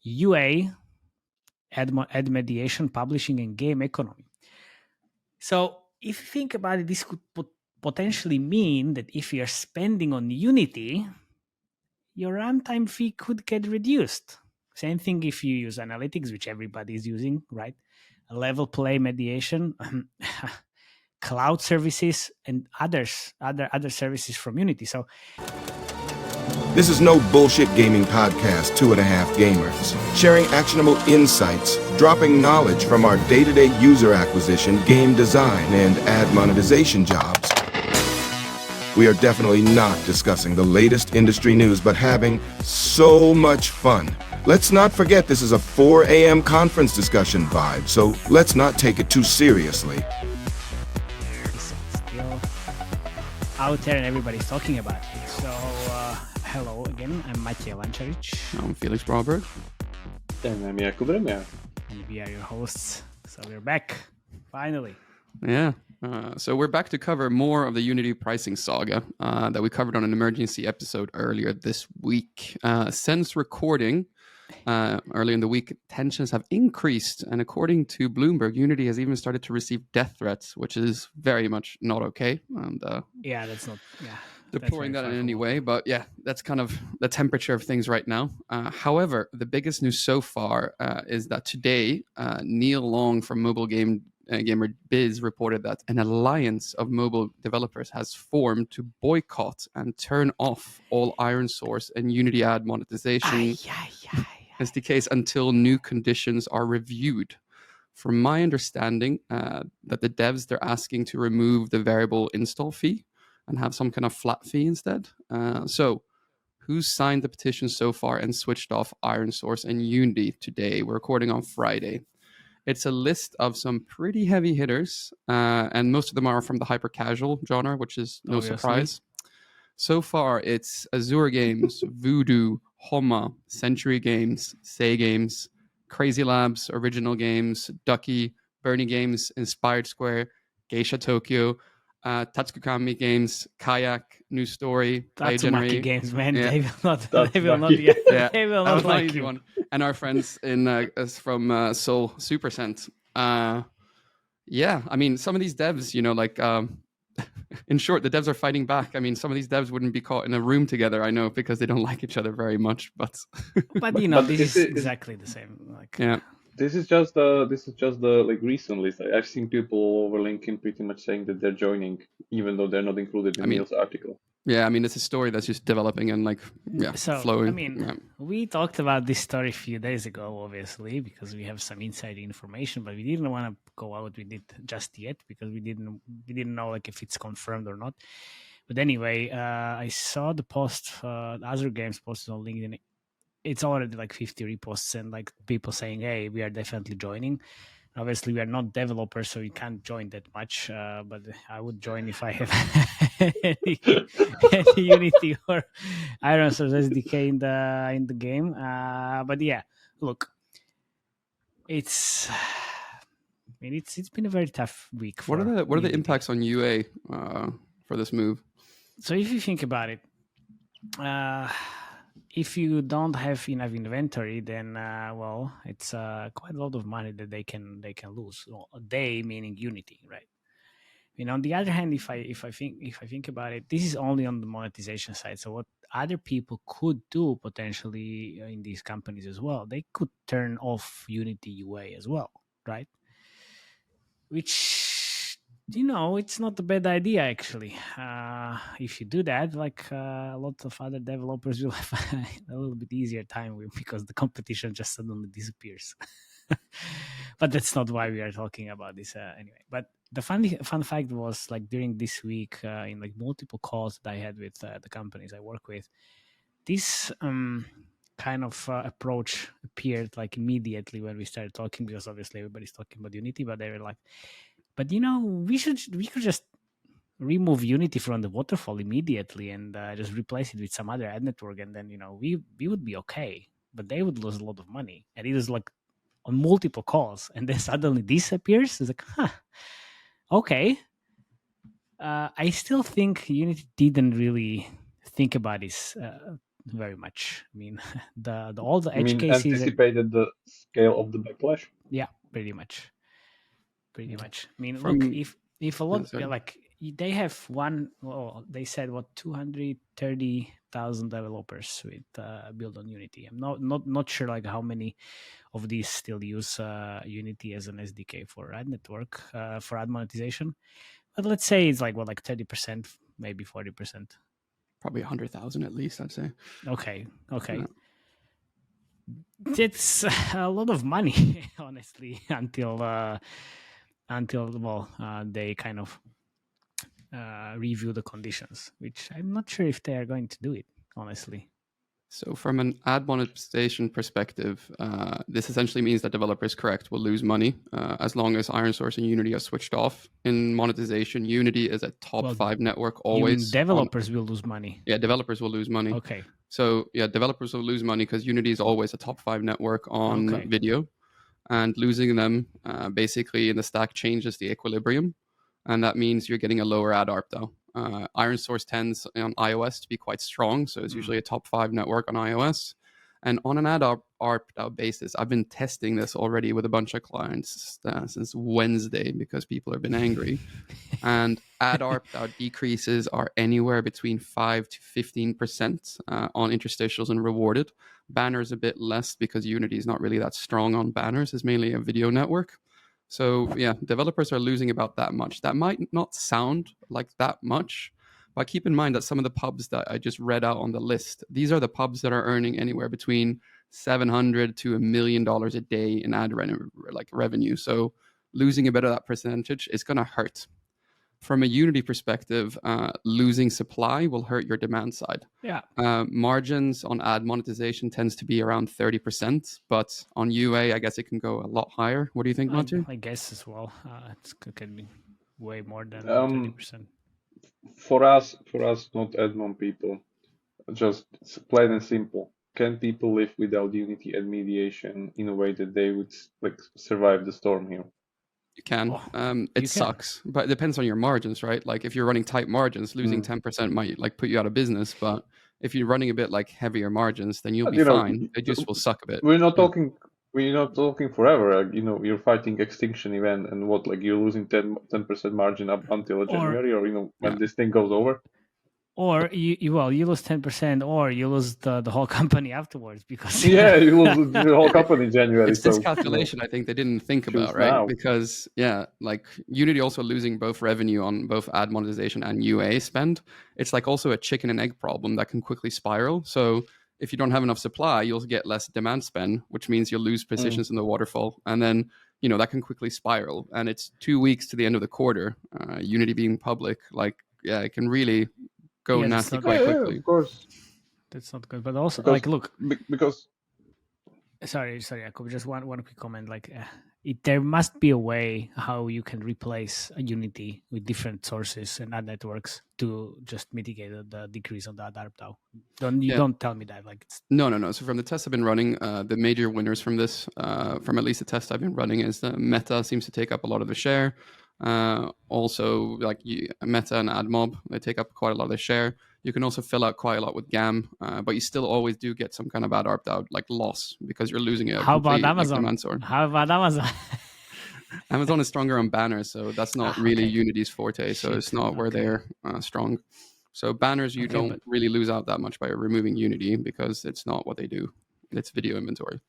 UA, ad mediation, publishing, and game economy. So if you think about it, this could potentially mean that if you're spending on Unity, your runtime fee could get reduced. Same thing if you use analytics, which everybody is using, right? A level play mediation, cloud services, and other services from Unity. So this is No Bullshit Gaming Podcast, 2.5 Gamers, sharing actionable insights, dropping knowledge from our day-to-day user acquisition, game design, and ad monetization jobs. We are definitely not discussing the latest industry news, but having so much fun. Let's not forget this is a 4 a.m. conference discussion vibe, so let's not take it too seriously. Still out there and everybody's talking about it. So, hello again, I'm Matej. I'm Felix Broberg. And I'm Jakub Remia. And we are your hosts. So we're back, finally. Yeah. So we're back to cover more of the Unity pricing saga that we covered on an emergency episode earlier this week. Since recording earlier in the week, tensions have increased. And according to Bloomberg, Unity has even started to receive death threats, which is very much not okay. And yeah, that's not... Yeah. Deploring that in any way, but yeah, that's kind of the temperature of things right now. However, the biggest news so far is that today, Neil Long from Mobile Gamer Biz reported that an alliance of mobile developers has formed to boycott and turn off all Iron Source and Unity ad monetization SDKs until new conditions are reviewed. From my understanding, that the devs, they're asking to remove the variable install fee and have some kind of flat fee instead. So who's signed the petition so far and switched off Iron Source and Unity today? We're recording on Friday. It's a list of some pretty heavy hitters, and most of them are from the hyper-casual genre, which is no surprise. So far, it's Azure Games, Voodoo, Homa, Century Games, Say Games, Crazy Labs, Original Games, Ducky, Bernie Games, Inspired Square, Geisha Tokyo, Tatsukami Games, Kayak, New Story, Tatsumaki Games, man. Yeah. They will not. Yeah, They will that not was like an easy you. one. And our friends from Seoul Supercent. Yeah, I mean, some of these devs, in short, the devs are fighting back. I mean, some of these devs wouldn't be caught in a room together, I know, because they don't like each other very much. But this is exactly the same. Yeah. This is just the recent list. I've seen people over LinkedIn pretty much saying that they're joining, even though they're not included in Neil's article. Yeah, I mean, it's a story that's just developing and flowing. I mean, we talked about this story a few days ago, obviously, because we have some inside information, but we didn't want to go out with it just yet because we didn't know if it's confirmed or not. But anyway, I saw the post, Azure Games posted on LinkedIn. It's already 50 reposts and people saying, hey, we are definitely joining. Obviously, we are not developers, so we can't join that much. But I would join if I have any Unity or Iron Source SDK in the game. But yeah, look, it's been a very tough week. What are the impacts on UA for this move? So if you think about it, if you don't have enough inventory, then it's quite a lot of money that they can lose. They meaning Unity, right? On the other hand, if I think about it, this is only on the monetization side. So what other people could do potentially in these companies as well, they could turn off Unity UA as well, right? Which it's not a bad idea, actually. If you do that, a lot of other developers will have a little bit easier time because the competition just suddenly disappears. But that's not why we are talking about this anyway. But the fun fact was, during this week, in multiple calls that I had with the companies I work with, this kind of approach appeared immediately when we started talking, because obviously everybody's talking about Unity, but they were like, but we could just remove Unity from the waterfall immediately and just replace it with some other ad network, and then we would be okay. But they would lose a lot of money, and it was on multiple calls, and then suddenly this appears. It's okay. I still think Unity didn't really think about this very much. I mean, the all the I edge mean, cases. anticipated the scale of the backlash. Yeah, pretty much. Pretty much. I mean, look, From if a lot sorry. like they have they said what 230,000 developers with build on Unity. I'm not sure like how many of these still use Unity as an SDK for ad network for ad monetization. But let's say it's like 30%, maybe 40%. Probably 100,000 at least, I'd say. Okay. Yeah. It's a lot of money, honestly, until they kind of review the conditions, which I'm not sure if they are going to do it, honestly. So from an ad monetization perspective, this essentially means that developers, correct, will lose money as long as ironSource and Unity are switched off. In monetization, Unity is a top 5 network always. You mean developers will lose money? Yeah, developers will lose money. Okay. So yeah, developers will lose money because Unity is always a top 5 network on video. And losing them basically in the stack changes the equilibrium. And that means you're getting a lower ad ARPDAU. ironSource tends on iOS to be quite strong, so it's usually a top 5 network on iOS. And on an ad ARPDAU basis, I've been testing this already with a bunch of clients since Wednesday because people have been angry. And ad ARPDAU decreases are anywhere between 5 to 15% on interstitials and rewarded. Banners a bit less because Unity is not really that strong on banners. It's mainly a video network. So yeah, developers are losing about that much. That might not sound like that much, but keep in mind that some of the pubs that I just read out on the list, these are the pubs that are earning anywhere between $700 to $1 million a day in ad revenue. So losing a bit of that percentage is going to hurt. From a Unity perspective, losing supply will hurt your demand side. Yeah. Margins on ad monetization tends to be around 30%, but on UA, I guess it can go a lot higher. What do you think, Matej? I guess as well. It can be way more than 30%. For us, not admin people, just plain and simple. Can people live without Unity and mediation in a way that they would survive the storm here? You can. It sucks, but it depends on your margins, right? Like if you're running tight margins, losing 10% might put you out of business. But if you're running a bit heavier margins, then you'll be fine. It just will suck a bit. We're not talking forever. You're fighting extinction event, and you're losing 10% margin up until January, or when this thing goes over. Or you lose 10%, or you lose the whole company afterwards because you lose the whole company in January. It's this calculation I think they didn't think about, right? Now. Because Unity also losing both revenue on both ad monetization and UA spend. It's also a chicken and egg problem that can quickly spiral. So if you don't have enough supply, you'll get less demand spend, which means you'll lose positions in the waterfall, and then that can quickly spiral. And it's 2 weeks to the end of the quarter. Unity being public, it can really go nasty quite quickly. Of course, that's not good. But also, look, because sorry, Jakub, just one quick comment. There must be a way how you can replace a Unity with different sources and ad networks to just mitigate the decrease on that ARPDAU. Don't tell me that. No. So from the tests I've been running, the major winners from this, from at least the test I've been running, is Meta seems to take up a lot of the share. Also, Meta and AdMob, they take up quite a lot of the share. You can also fill out quite a lot with GAM, but you still always do get some kind of ad ARPDAU loss because you're losing it. How about Amazon? Amazon is stronger on banners, so that's not really Unity's forte. So it's not where they're strong. So banners, you don't really lose out that much by removing Unity because it's not what they do. It's video inventory.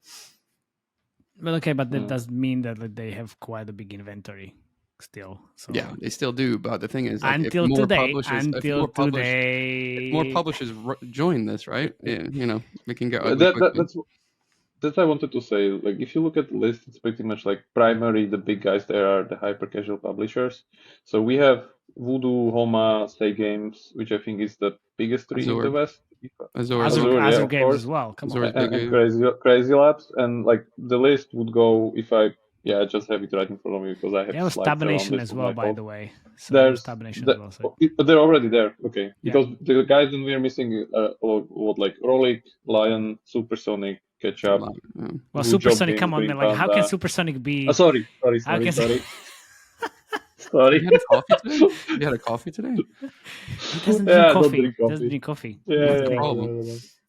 But that does mean that they have quite a big inventory. Still, so. Yeah, they still do, but the thing is, until today, if more publishers join this, right? Yeah, we can get. That's what I wanted to say. If you look at the list, it's pretty much primary. The big guys there are the hyper casual publishers. So we have Voodoo, Homa, Say Games, which I think is the biggest three in the West. Azure Games as well. Come on, and Crazy Labs, and the list would go if I. Yeah, I just have it right in front of me because I have Tab Nation as well, by the way. So there's Tab Nation as well. So. They're already there, okay. Because the guys that we're missing Rolik, Lion, Supersonic, Ketchup. Well, Supersonic, come on, man. How can Supersonic be... Sorry. Sorry. You had a coffee today? He doesn't drink coffee. Yeah,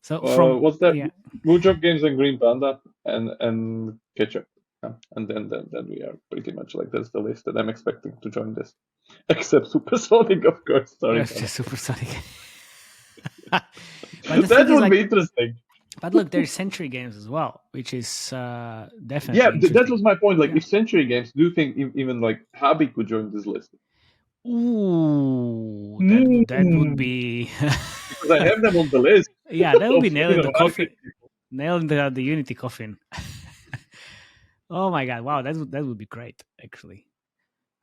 So from What's that? yeah, Blue Drop Games and Green Panda and Ketchup. Yeah. And then we are pretty much like that's the list that I'm expecting to join this. Except Supersonic, of course. Sorry, it's Hannah. just Supersonic. But the That thing is, would like, be interesting. but look, there's Century Games as well, which is Yeah, definitely that interesting. was my point. Like, Yeah. if Century Games, do you think even like Hobby could join this list? Ooh, that would Mm, be because I have them on the list yeah, that would of be nailing the market coffin, people. nailing the Unity coffin. Oh my god, wow, that would be great, actually.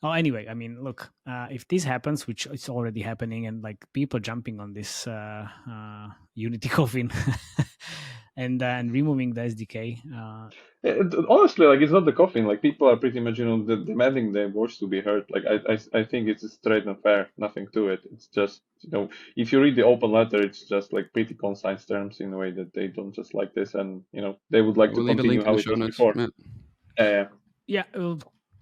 Oh, anyway, I mean, look, if this happens, which is already happening, and like people jumping on this Unity coffin and removing the SDK, Honestly, like it's not the coffin. Like people are pretty much, demanding their voice to be heard. Like I think it's straight and fair. Nothing to it. It's just, if you read the open letter, it's just like pretty concise terms in a way that they don't just like this, and they would like to We'll leave a continue link in how the it show was notes. before. Yeah. Yeah. yeah, we'll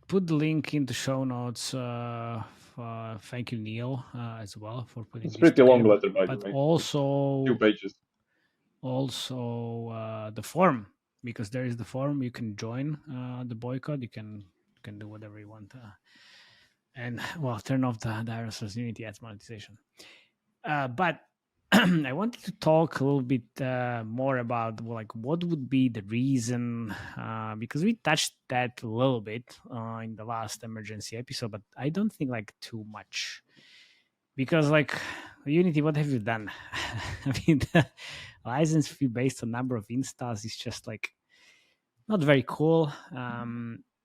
put the link in the show notes. Thank you, Neil, as well for putting It's this pretty long together. letter, by the But way. Few also pages. the forum, because there is the forum. You can join the boycott. You can do whatever you want, and well, turn off the RSS Unity ads monetization. But I wanted to talk a little bit more about like what would be the reason, because we touched that a little bit in the last emergency episode, but I don't think like too much, because like Unity, what have you done? I mean, the license fee based on number of installs is just like not very cool.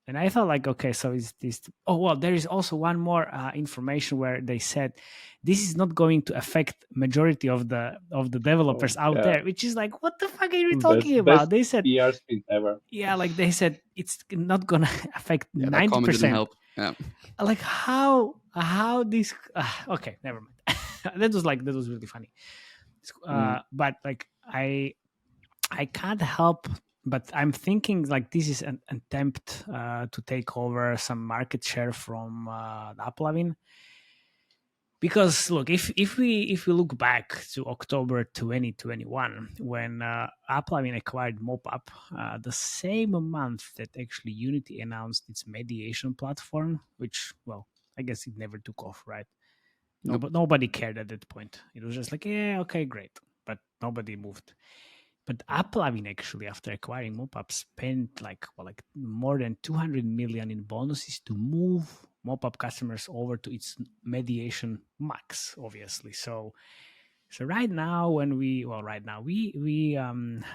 And I thought like, okay, so is this? Oh well, there is also one more information where they said this is not going to affect majority of the developers Oh out yeah, there, which is like, what the fuck are you best talking about? They said, PR spin ever. yeah, like they said it's not gonna affect Yeah, that comment didn't 90%. help. Yeah. Like how this? Okay, never mind. that was really funny. But like I can't help, but I'm thinking like this is an attempt to take over some market share from Applavin. Because look, if we look back to October 2021, when Applavin acquired Mopap, the same month that actually Unity announced its mediation platform, which, well, I guess it never took off, right? No, Nope. but nobody cared at that point. It was just like, yeah, okay, great, but nobody moved. But Applavin actually, after acquiring Mopap, spent like more than 200 million in bonuses to move Mopap customers over to its mediation max, obviously. So right now, we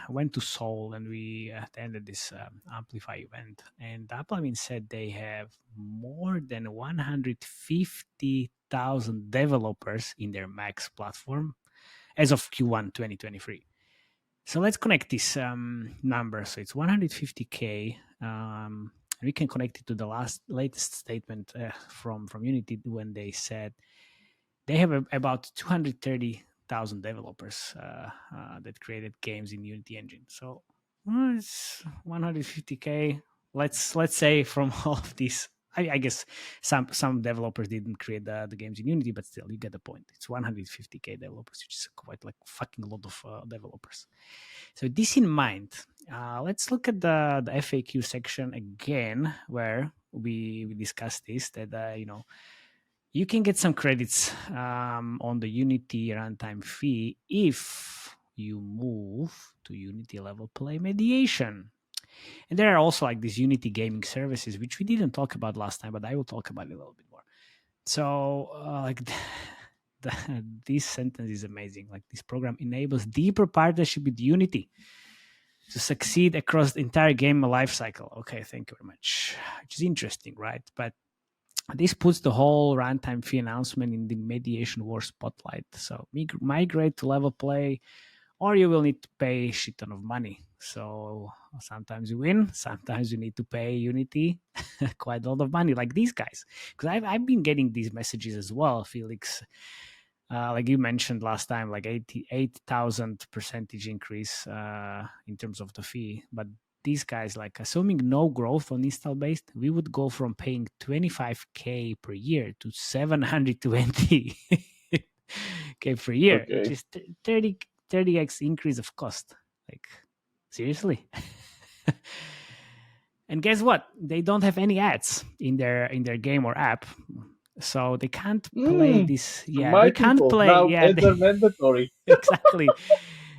went to Seoul and we attended this Amplify event, and Applavin said they have more than 150,000 developers in their max platform as of Q1 2023. So let's connect this number. So it's 150K. We can connect it to the latest statement from Unity when they said they have about 230,000 developers that created games in Unity Engine. So it's 150K. Let's say from all of this, I guess some developers didn't create the games in Unity, but still, you get the point. It's 150K developers, which is quite like fucking lot of developers. So this in mind, let's look at the FAQ section again, where we discussed this, that you can get some credits on the Unity runtime fee if you move to Unity level play mediation. And there are also like these Unity gaming services, which we didn't talk about last time, but I will talk about it a little bit more. So like this sentence is amazing. Like this program enables deeper partnership with Unity to succeed across the entire game lifecycle. Okay, thank you very much. Which is interesting, right? But this puts the whole runtime fee announcement in the mediation war spotlight. So migrate to level play, or you will need to pay a shit ton of money. So sometimes you win, sometimes you need to pay Unity quite a lot of money, like these guys. Because I've been getting these messages as well, Felix. Like you mentioned last time, like 8,000 percentage increase in terms of the fee. But these guys, like assuming no growth on install base, we would go from paying 25K per year to 720K per year, which Okay. is 30 30x increase of cost. Like, seriously? And guess what? They don't have any ads in their game or app, so they can't play this. Yeah, My they can't people, play. now Yeah, ads are mandatory. exactly.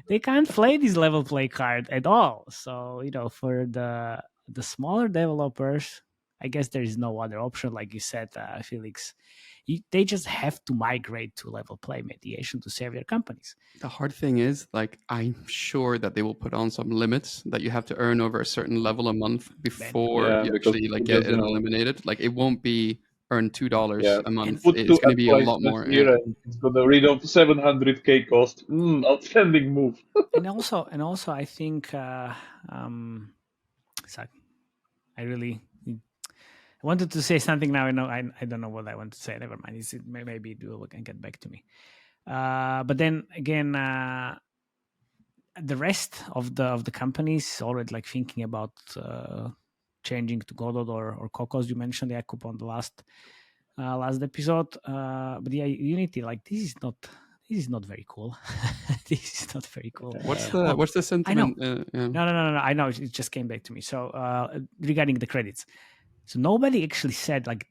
They can't play this level play card at all. So for the smaller developers, I guess there is no other option, like you said, Felix. They just have to migrate to level play mediation to save their companies. The hard thing is, like, I'm sure that they will put on some limits that you have to earn over a certain level a month before Yeah, you because actually like get just it eliminated. Like, it won't be earn $2 a you month. put It's two going to be a lot placements more. Yeah. here, and it's gonna rid of 700K cost. Outstanding move. And also, I think so I really I wanted to say something now. I don't know what I want to say. Never mind. Maybe it will get back to me. But then again, the rest of the companies already like thinking about changing to Godot or Cocos. You mentioned Jakub on the last episode. But yeah, Unity, like this is not very cool. This is not very cool. What's Well, the sentiment? Yeah. No. I know it just came back to me. So regarding the credits, so nobody actually said like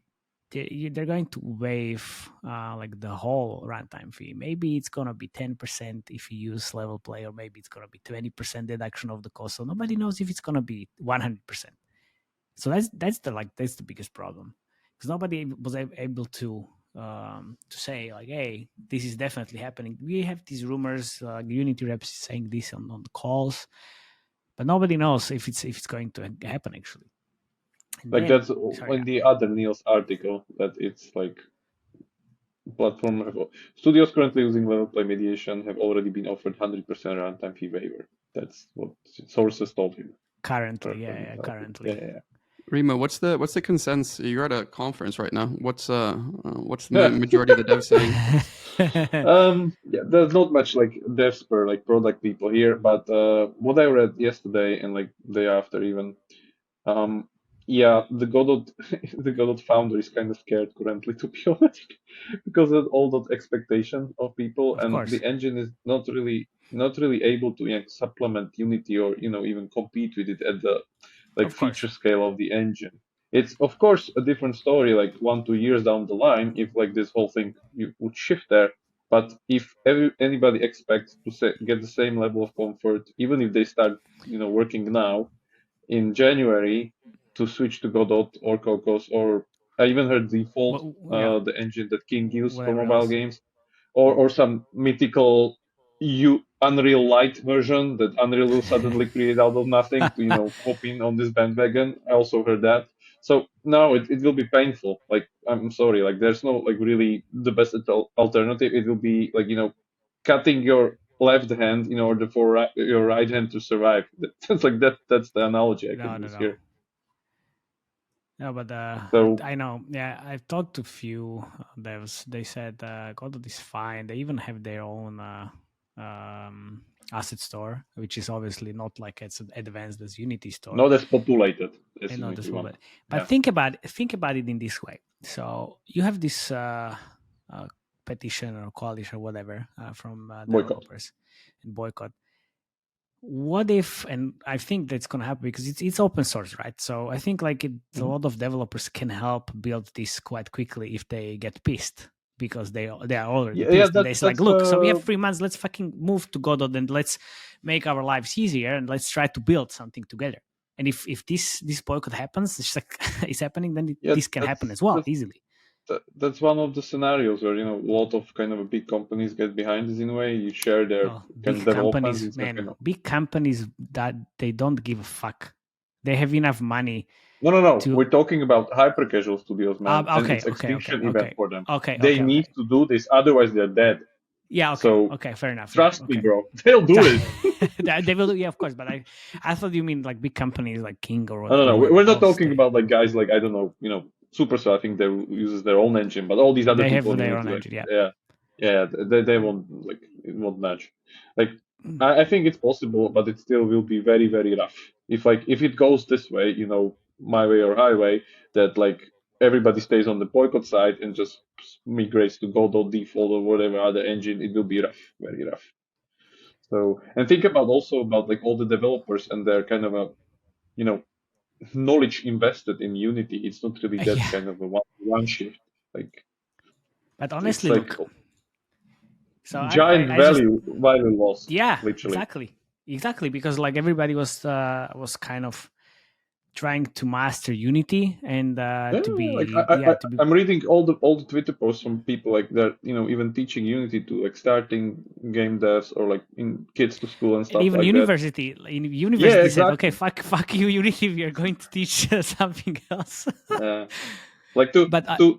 they're going to waive like the whole runtime fee. Maybe it's gonna be 10% if you use level play, or maybe it's gonna be 20% deduction of the cost. So nobody knows if it's gonna be 100%. So that's the biggest problem, because nobody was able to say like, hey, this is definitely happening. We have these rumors, Unity reps saying this on the calls, but nobody knows if it's going to happen actually. And Like then, that's sorry, in the other Neil's article that it's like platform studios currently using level play mediation have already been offered 100% runtime fee waiver. That's what sources told him. currently, currently. Yeah. Remo, what's the consensus? You're at a conference right now. What's the majority of the devs saying? Yeah, there's not much like devs per like product people here, but what I read yesterday and like day after even, yeah, the Godot the Godot founder is kind of scared currently, to be honest, because of all that expectation of people, Of and course. the engine is not really able to supplement Unity or even compete with it at the like Of course. feature scale of the engine. It's of course a different story like 1-2 years down the line if like this whole thing would shift there. But if anybody expects to get the same level of comfort, even if they start working now in January, to switch to Godot or Cocos, or I even heard Default, the engine that King used for Whatever mobile else. games, or some mythical Unreal Light version that Unreal will suddenly create out of nothing to hop in on this bandwagon. I also heard that. So now it will be painful. Like, I'm sorry, like there's no like really the best alternative. It will be like cutting your left hand in order for your right hand to survive. That's like that's the analogy I can use here. No, but So I know. Yeah, I've talked to few devs. They said Godot is fine. They even have their own asset store, which is obviously not like as advanced as Unity store. not as populated as and not Unity as one. populated. But think about it in this way. So you have this petition or coalition or whatever from developers and Boycott. What if, and I think that's going to happen because it's open source, right? So I think like a lot of developers can help build this quite quickly if they get pissed, because they are already pissed. And they say like, look, so we have 3 months, let's fucking move to Godot and let's make our lives easier and let's try to build something together. And if this boycott happens, it's like it's happening, then this can happen as well easily. That's one of the scenarios where a lot of kind of big companies get behind this in a way. You share their big companies, man. Big companies that they don't give a fuck. They have enough money. No. We're talking about hyper casual studios, man. And it's extinction event for them. They need to do this, otherwise they're dead. Yeah. Okay. So, okay. Fair enough. Trust me, bro. They'll do it. They will do. Yeah, of course. But I thought you mean like big companies like King or whatever. No. We're not talking about like guys like I don't know. Supercell, I think they uses their own engine, but all these other people have their own engine. Yeah. They won't like it won't match. Like I think it's possible, but it still will be very very rough. If it goes this way, my way or highway, that like everybody stays on the boycott side and just migrates to Godot default or whatever other engine, it will be rough, very rough. So, and think about also about like all the developers and their kind of a, you know, knowledge invested in Unity. It's not really that Yeah, kind of a one shift. Like but it's honestly, like look. So giant I just value lost, yeah, literally. exactly because like everybody was kind of trying to master Unity and Yeah, to like be yeah to be I'm reading all the Twitter posts from people like that, you know, even teaching Unity to like starting game devs or like in kids to school and and stuff even like that. Yeah, university said okay exactly. fuck you Unity, we are going to teach something else. Yeah. Like But to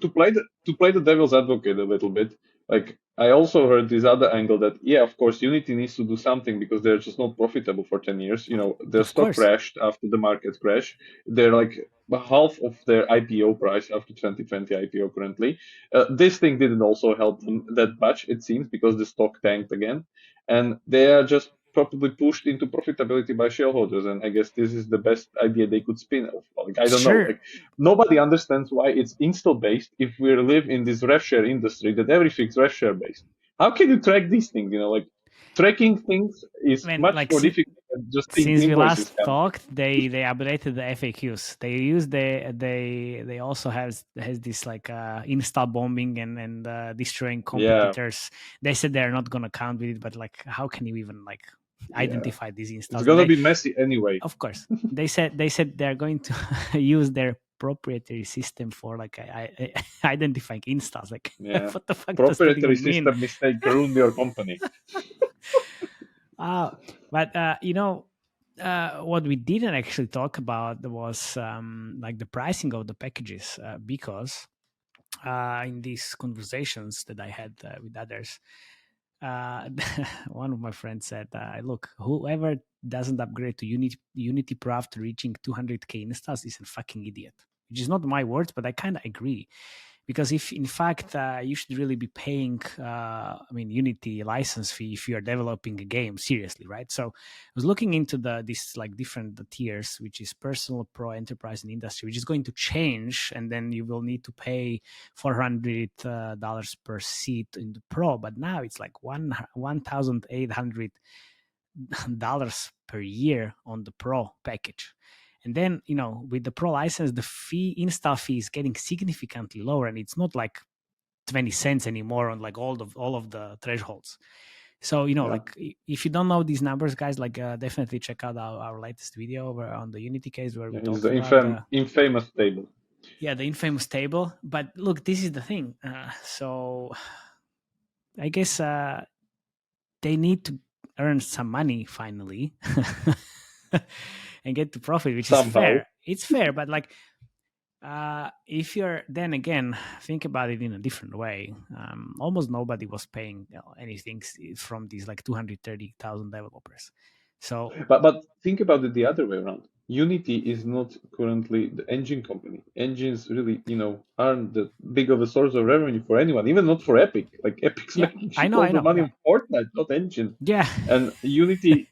play the devil's advocate a little bit, like I also heard this other angle that yeah, of course Unity needs to do something because they're just not profitable for 10 years. You know, their of stock course, crashed after the market crash. They're like half of their IPO price after 2020 IPO currently. This thing didn't also help them that much, it seems, because the stock tanked again, and they are just probably pushed into profitability by shareholders. And I guess this is the best idea they could spin off. Like I don't know, sure. like nobody understands why it's install based if we live in this rev share industry that everything's rev share based. How can you track these things? You know, like tracking things is When much like more difficult than just seeing since we invoices last come. talked, they updated the FAQs. They use they also has this like install bombing and destroying Yeah, competitors. They said they're not gonna count with it, but like how can you even like yeah. identify these It's installs? And gonna they be messy anyway. of course they said they're going to use their proprietary system for like identifying installs. Like Yeah. what the fuck does that Proprietary even mean? system mistake ruined your company. Uh, but what we didn't actually talk about was like the pricing of the packages because in these conversations that I had with others, uh, one of my friends said, "Look, whoever doesn't upgrade to Unity Pro after reaching 200k installs is a fucking idiot." Which is not my words, but I kind of agree because if in fact you should really be paying Unity license fee if you are developing a game seriously, right? So I was looking into this like different tiers, which is personal, pro, enterprise, and industry, which is going to change, and then you will need to pay $400 per seat in the pro, but now it's like $1,800 per year on the pro package. And then, with the pro license, the install fee is getting significantly lower, and it's not like 20 cents anymore on like all of the thresholds. So, Yeah. like if you don't know these numbers, guys, like definitely check out our latest video over on the Unity case where we Yeah, it's talked the about the infamous table. the infamous table. But look, this is the thing. So I guess they need to earn some money finally and get to profit, which is Somehow. fair. It's fair, but like if you're then again think about it in a different way, almost nobody was paying anything from these like 230,000 developers. So But think about it the other way around. Unity is not currently the engine company. Engines really, you know, aren't that big of a source of revenue for anyone, even not for Epic. Like Epic's yeah, making I shitloads of know, money yeah, on Fortnite, not Engine. yeah. And Unity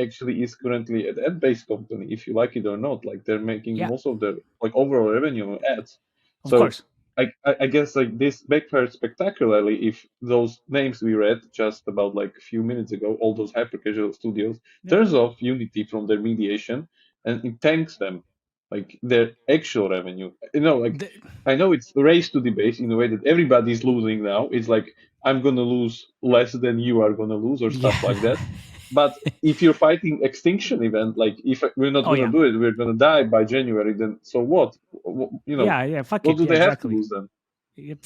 actually is currently an ad-based company, if you like it or not. Like they're making Yeah, most of their like overall revenue on ads. of So course. I guess like this backfired spectacularly if those names we read just about like a few minutes ago, all those hyper casual studios, Yeah, turns off Unity from their mediation and it tanks them, like their actual revenue. You know, like the, I know it's race to the base in a way that everybody's losing now. It's like I'm gonna lose less than you are gonna lose or yeah. stuff like that. But if you're fighting extinction event, like if we're not Oh gonna yeah, do it, we're gonna die by January. Then so what? You know, yeah, fuck what it, do yeah, they have to exactly. lose then?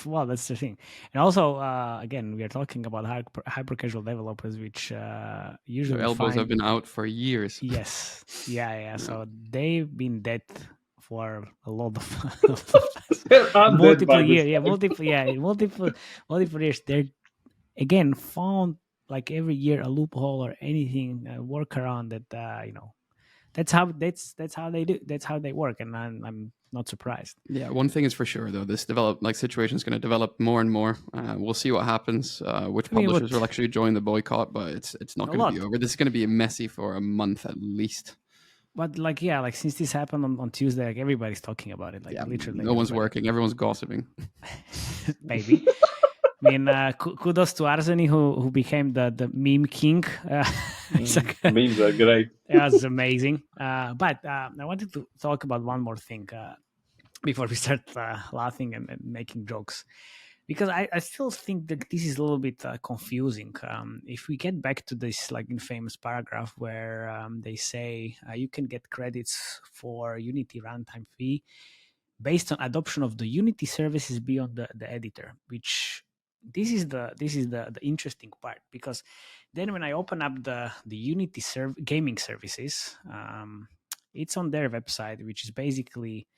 Well, that's the thing. And also again, we are talking about hyper casual developers, which Their usually elbows have find been out for years. yes, yeah. Yeah. So they've been dead for a lot of They're undead multiple by this years. time. Multiple years. They're again found like every year a loophole or anything workaround that that's how they do. That's how they work, and I'm not surprised. Yeah, one thing is for sure though, this situation is going to develop more and more. We'll see what happens. Which I mean, publishers will what actually join the boycott, but it's not a going to be lot. over. This is going to be messy for a month at least. But like yeah, like since this happened on Tuesday, like everybody's talking about it. Like Yeah, literally no one's everybody. working, everyone's gossiping. Maybe. mean, kudos to Arseny who became the meme king. Memes are great. It was amazing. But I wanted to talk about one more thing before we start laughing and making jokes, because I still think that this is a little bit confusing. If we get back to this like infamous paragraph where they say you can get credits for Unity runtime fee based on adoption of the Unity services beyond the editor, which this is the interesting part, because then when I open up the Unity gaming services, it's on their website, which is basically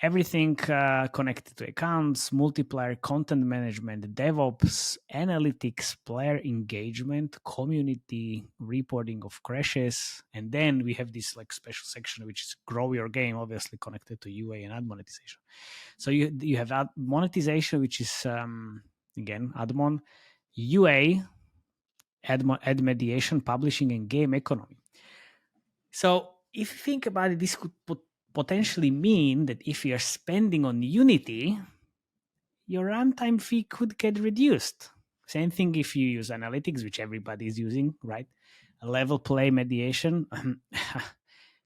everything connected to accounts, multiplayer, content management, DevOps, analytics, player engagement, community, reporting of crashes, and then we have this like special section which is grow your game, obviously connected to UA and ad monetization. So you have ad monetization, which is again admon, UA, ad mediation, publishing, and game economy. So if you think about it, this could potentially mean that if you're spending on Unity, your runtime fee could get reduced. Same thing if you use analytics, which everybody is using, right? A level play mediation,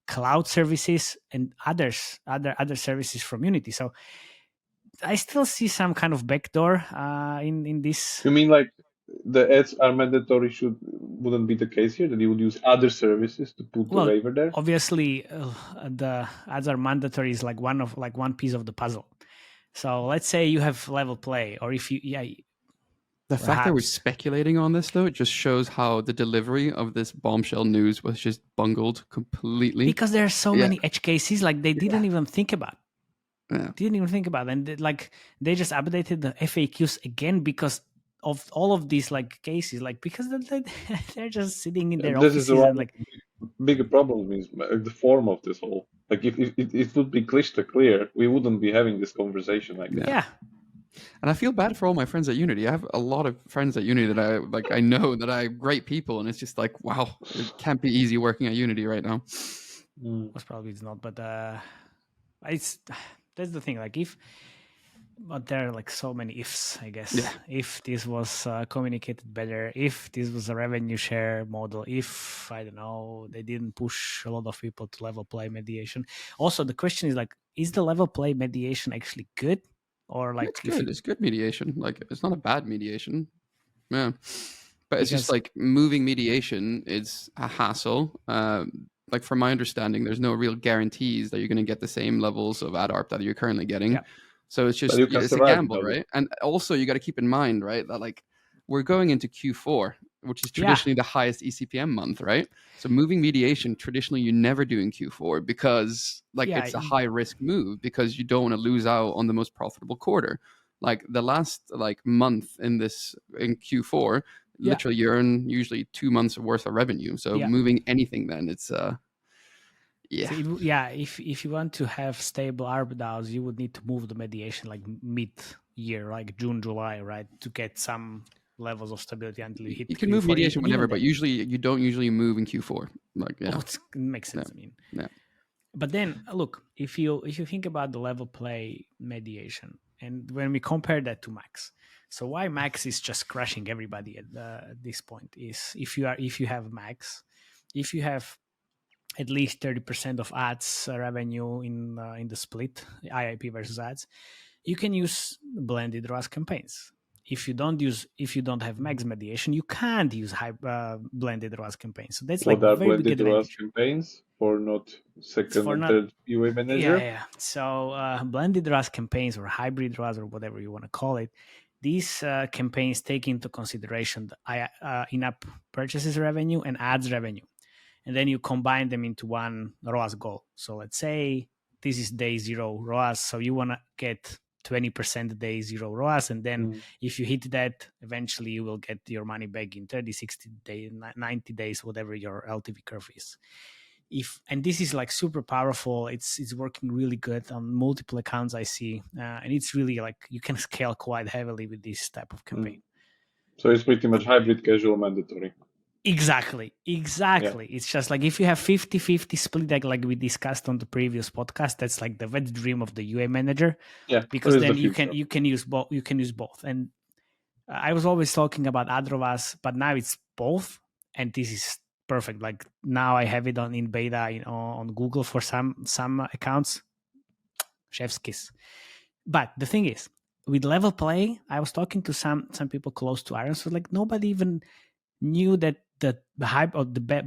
cloud services, and other services from Unity. So I still see some kind of backdoor in this. You mean like the ads are mandatory wouldn't be the case here, that you would use other services to put the Well, waiver there? obviously, the ads are mandatory is like one piece of the puzzle. So let's say you have level play, or if you The fact that we're perhaps speculating on this, though, it just shows how the delivery of this bombshell news was just bungled completely. because there are so Yeah. many edge cases, like they didn't even think about. Yeah. Didn't even think about, and like they just updated the FAQs again because of all of these like cases, like because they're just sitting in their This is offices one and like bigger problem is the form of this whole. Like if it would be crystal clear, we wouldn't be having this conversation like this. yeah. And I feel bad for all my friends at Unity. I have a lot of friends at Unity that I know that are great people, and it's just like, wow, it can't be easy working at Unity right now. Most probably it's not, but it's that's the thing. Like but there are like so many ifs, I guess. Yeah. If this was communicated better, if this was a revenue share model, if I don't know, they didn't push a lot of people to level play mediation. Also, the question is like, is the level play mediation actually good, or like It's good. It's good mediation. Like it's not a bad mediation. Yeah, but it's just like moving mediation is a hassle. Like from my understanding, there's no real guarantees that you're going to get the same levels of ad ARP that you're currently getting. Yeah. So it's just it's a gamble, right? And also you got to keep in mind, right, that like we're going into Q4, which is traditionally the highest ECPM month, right? So moving mediation, traditionally you never do in Q4 because like it's a high risk move because you don't want to lose out on the most profitable quarter. Like the last like month in Q4, literally you earn usually 2 months worth of revenue. So moving anything then it's So if you want to have stable ARPDAUs, you would need to move the mediation like mid-year, like June, July, right, to get some levels of stability until you hit. You can move mediation whenever, but usually you don't usually move in Q4. Like it makes sense. I mean, but then look, if you think about the level play mediation, and when we compare that to Max, so why Max is just crushing everybody at this point is if you have Max, if you have at least 30% of ads revenue in the split IIP versus ads, you can use blended ROAS campaigns. If you don't have max mediation, you can't use blended ROAS campaigns. So that's like very big advantage. ROAS campaigns for not second and third UA manager. Yeah. So blended ROAS campaigns or hybrid ROAS or whatever you want to call it, these campaigns take into consideration the in-app purchases revenue and ads revenue. And then you combine them into one ROAS goal. So let's say this is day 0 ROAS. So you want to get 20% day 0 ROAS. And then if you hit that, eventually you will get your money back in 30, 60 days, 90 days, whatever your LTV curve is. And this is like super powerful. It's working really good on multiple accounts I see. And it's really like you can scale quite heavily with this type of campaign. So it's pretty much hybrid casual mandatory. Exactly. Yeah. It's just like if you have 50-50 split, like we discussed on the previous podcast, that's like the wet dream of the UA manager. Yeah, because then you can use both. And I was always talking about ROAS, but now it's both, and this is perfect. Like now I have it in beta on Google for some accounts. Chef's kiss. But the thing is, with level play, I was talking to some people close to Iron, so like nobody even knew that the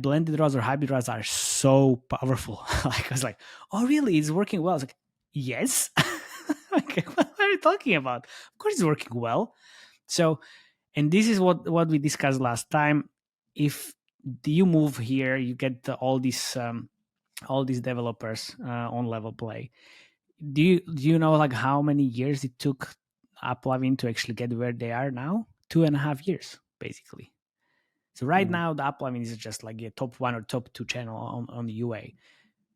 blended ROAS or hybrid ROAS are so powerful. Like I was like, oh really? It's working well. I was like, yes. Okay, what are you talking about? Of course, it's working well. So, and this is what we discussed last time. If you move here, you get all these developers on level play. Do you know like how many years it took Uplavin to actually get where they are now? 2.5 years, basically. So right now, the Uplavin is just like a top 1 or top 2 channel on the UA.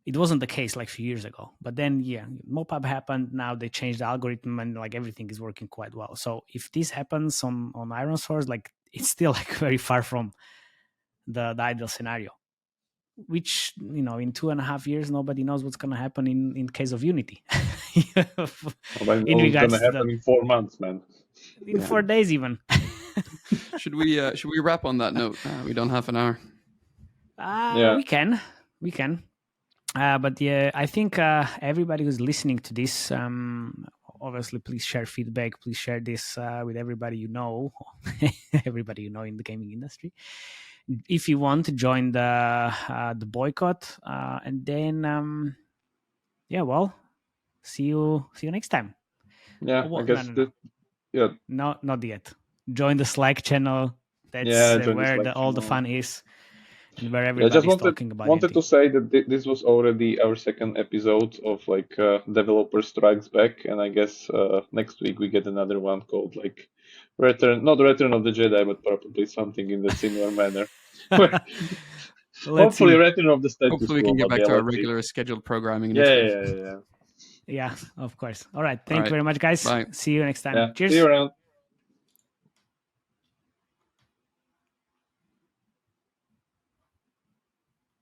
It wasn't the case like a few years ago. But then, yeah, mopub happened. Now they changed the algorithm and like everything is working quite well. So if this happens on Iron Source, like it's still like very far from the ideal scenario. Which, in 2.5 years, nobody knows what's going to happen in case of Unity. In regards to happen in 4 months, man. In 4 days, even. Should we wrap on that note? We don't have an hour. We can. But yeah, I think everybody who's listening to this, obviously, please share feedback. Please share this with everybody you know, everybody you know in the gaming industry. If you want to join the boycott, and then see you next time. Yeah, I guess yeah. No, not yet. Join the Slack channel. That's where all the fun is. And where everybody's talking about it. Wanted to say that this was already our second episode of like Developer Strikes Back, and I guess next week we get another one called like not Return of the Jedi, but probably something in the similar manner. Hopefully, Return of the Status Quo. Hopefully, we can get back to our regular scheduled programming. Yeah, of course. All right. Thank you very much, guys. Bye. See you next time. Yeah. Cheers. See you around.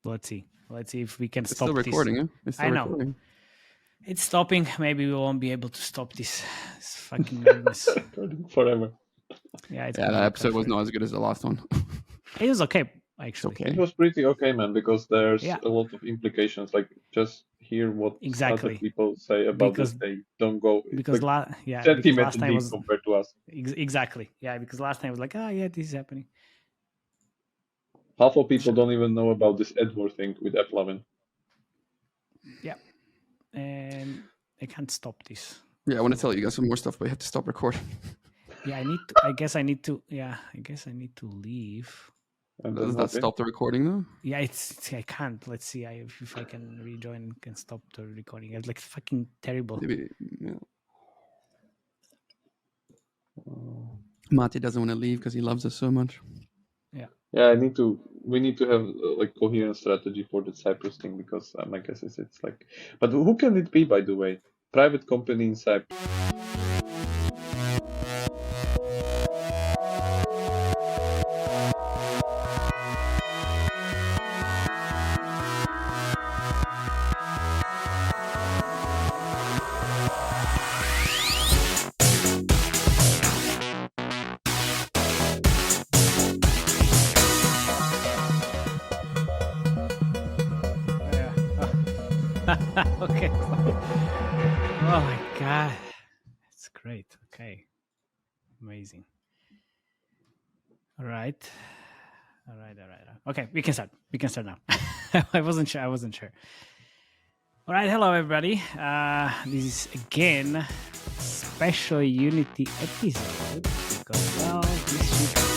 Let's see if we can It's stop still recording, this. Huh? It's still recording. It's stopping. Maybe we won't be able to stop this fucking madness. Forever. Yeah, that episode was not as good as the last one. It was okay, actually. It was pretty okay, man, because there's a lot of implications. Like, just hear what other people say about this. They don't go because last time was compared to us. Exactly. Yeah, because last time it was like, this is happening. Half of people don't even know about this Edward thing with F11. Yeah. And I can't stop this. Yeah, I want to tell you guys some more stuff, but I have to stop recording. Yeah, I guess I need to leave. Does that stop the recording though? Yeah, I can't. Let's see if I can rejoin and stop the recording. It's like fucking terrible. Maybe, Matej doesn't want to leave because he loves us so much. Yeah, we need to have like coherent strategy for the Cyprus thing, because my guess is it's like, but who can it be, by the way? Private company in Cyprus. Okay. Oh my god, it's great. Okay, amazing. All right. Okay, we can start now. I wasn't sure. All right, hello everybody. This is again special Unity episode because this should